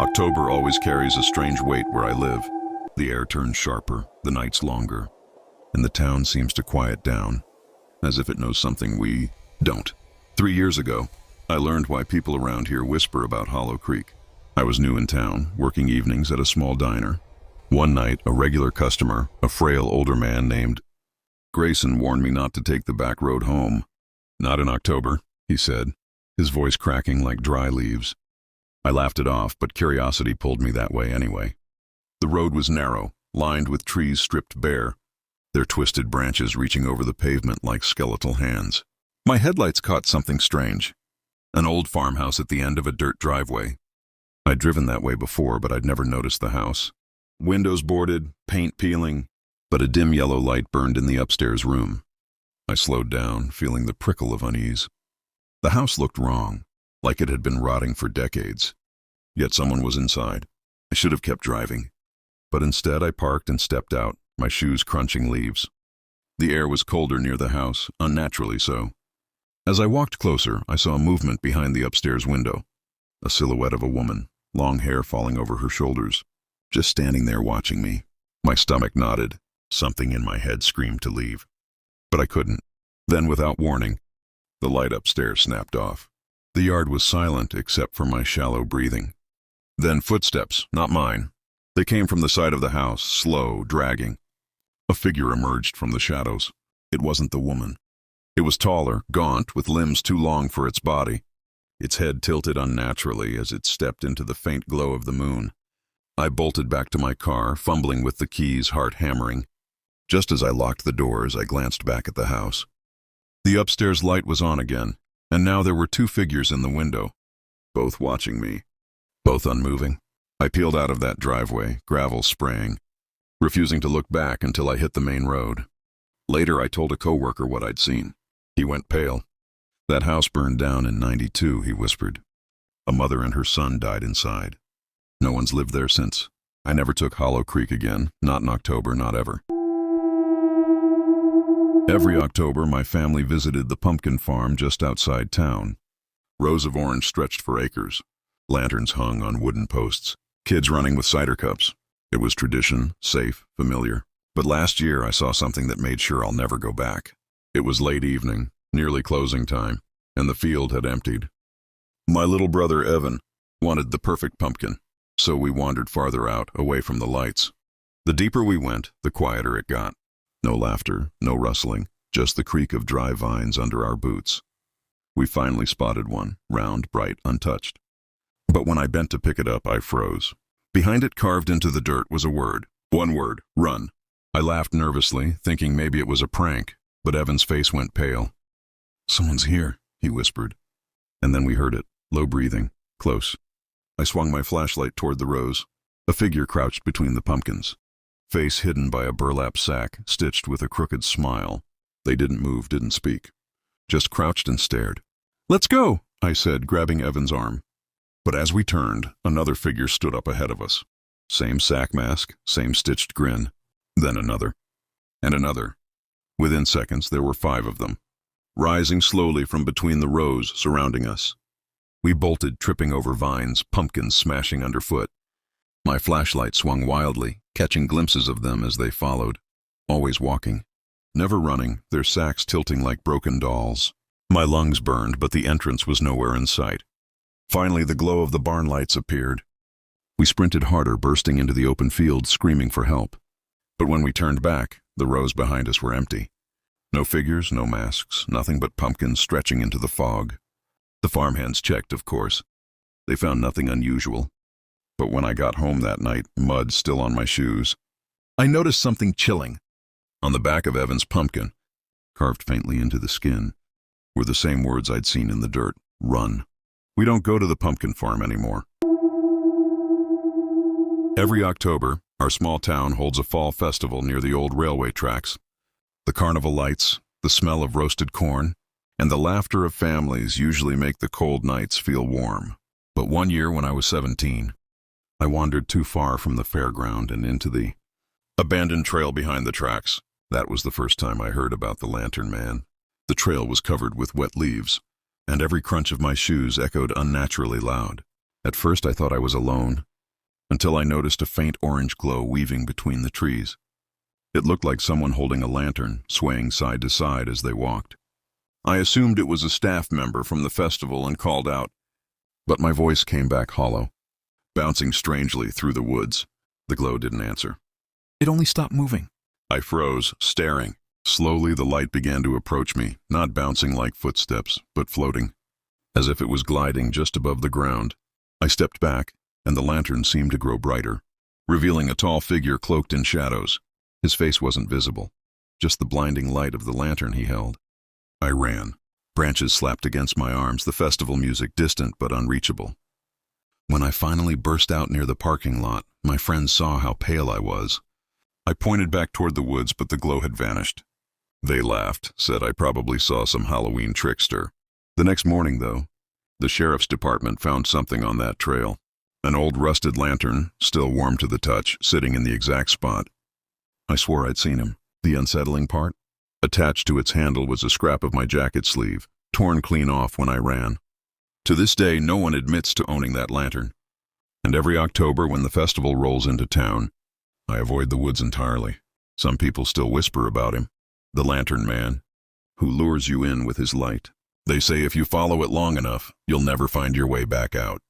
October always carries a strange weight where I live. The air turns sharper, the nights longer, and the town seems to quiet down, as if it knows something we don't. 3 years ago, I learned why people around here whisper about Hollow Creek. I was new in town, working evenings at a small diner. One night, a regular customer, a frail older man named Grayson, warned me not to take the back road home. "Not in October," he said, his voice cracking like dry leaves. I laughed it off, but curiosity pulled me that way anyway. The road was narrow, lined with trees stripped bare, their twisted branches reaching over the pavement like skeletal hands. My headlights caught something strange. An old farmhouse at the end of a dirt driveway. I'd driven that way before, but I'd never noticed the house. Windows boarded, paint peeling, but a dim yellow light burned in the upstairs room. I slowed down, feeling the prickle of unease. The house looked wrong, like it had been rotting for decades. Yet someone was inside. I should have kept driving. But instead I parked and stepped out, my shoes crunching leaves. The air was colder near the house, unnaturally so. As I walked closer, I saw a movement behind the upstairs window. A silhouette of a woman, long hair falling over her shoulders, just standing there watching me. My stomach knotted. Something in my head screamed to leave. But I couldn't. Then, without warning, the light upstairs snapped off. The yard was silent except for my shallow breathing. Then footsteps, not mine. They came from the side of the house, slow, dragging. A figure emerged from the shadows. It wasn't the woman. It was taller, gaunt, with limbs too long for its body. Its head tilted unnaturally as it stepped into the faint glow of the moon. I bolted back to my car, fumbling with the keys, heart hammering. Just as I locked the doors, I glanced back at the house. The upstairs light was on again, and now there were two figures in the window, both watching me, both unmoving. I peeled out of that driveway, gravel spraying, refusing to look back until I hit the main road. Later, I told a coworker what I'd seen. He went pale. "That house burned down in '92, he whispered. "A mother and her son died inside. No one's lived there since. I never took Hollow Creek again, not in October, not ever." Every October, my family visited the pumpkin farm just outside town. Rows of orange stretched for acres. Lanterns hung on wooden posts. Kids running with cider cups. It was tradition, safe, familiar. But last year I saw something that made sure I'll never go back. It was late evening, nearly closing time, and the field had emptied. My little brother Evan wanted the perfect pumpkin, so we wandered farther out, away from the lights. The deeper we went, the quieter it got. No laughter, no rustling, just the creak of dry vines under our boots. We finally spotted one, round, bright, untouched. But when I bent to pick it up, I froze. Behind it, carved into the dirt, was a word. One word: run. I laughed nervously, thinking maybe it was a prank, but Evan's face went pale. "Someone's here," he whispered. And then we heard it, low breathing, close. I swung my flashlight toward the rows. A figure crouched between the pumpkins, face hidden by a burlap sack, stitched with a crooked smile. They didn't move, didn't speak, just crouched and stared. "Let's go," I said, grabbing Evan's arm. But as we turned, another figure stood up ahead of us. Same sack mask, same stitched grin. Then another. And another. Within seconds, there were 5 of them, rising slowly from between the rows surrounding us. We bolted, tripping over vines, pumpkins smashing underfoot. My flashlight swung wildly, catching glimpses of them as they followed, always walking, never running, their sacks tilting like broken dolls. My lungs burned, but the entrance was nowhere in sight. Finally, the glow of the barn lights appeared. We sprinted harder, bursting into the open field, screaming for help. But when we turned back, the rows behind us were empty. No figures, no masks, nothing but pumpkins stretching into the fog. The farmhands checked, of course. They found nothing unusual. But when I got home that night, mud still on my shoes, I noticed something chilling. On the back of Evan's pumpkin, carved faintly into the skin, were the same words I'd seen in the dirt: run. We don't go to the pumpkin farm anymore. Every October, our small town holds a fall festival near the old railway tracks. The carnival lights, the smell of roasted corn, and the laughter of families usually make the cold nights feel warm. But one year when I was 17, I wandered too far from the fairground and into the abandoned trail behind the tracks. That was the first time I heard about the Lantern Man. The trail was covered with wet leaves, and every crunch of my shoes echoed unnaturally loud. At first I thought I was alone, until I noticed a faint orange glow weaving between the trees. It looked like someone holding a lantern, swaying side to side as they walked. I assumed it was a staff member from the festival and called out, but my voice came back hollow, bouncing strangely through the woods. The glow didn't answer. It only stopped moving. I froze, staring. Slowly the light began to approach me, not bouncing like footsteps, but floating, as if it was gliding just above the ground. I stepped back, and the lantern seemed to grow brighter, revealing a tall figure cloaked in shadows. His face wasn't visible, just the blinding light of the lantern he held. I ran. Branches slapped against my arms, the festival music distant but unreachable. When I finally burst out near the parking lot, my friends saw how pale I was. I pointed back toward the woods, but the glow had vanished. They laughed, said I probably saw some Halloween trickster. The next morning, though, the sheriff's department found something on that trail. An old rusted lantern, still warm to the touch, sitting in the exact spot. I swore I'd seen him. The unsettling part? Attached to its handle was a scrap of my jacket sleeve, torn clean off when I ran. To this day, no one admits to owning that lantern. And every October, when the festival rolls into town, I avoid the woods entirely. Some people still whisper about him. The lantern man, who lures you in with his light. They say if you follow it long enough, you'll never find your way back out.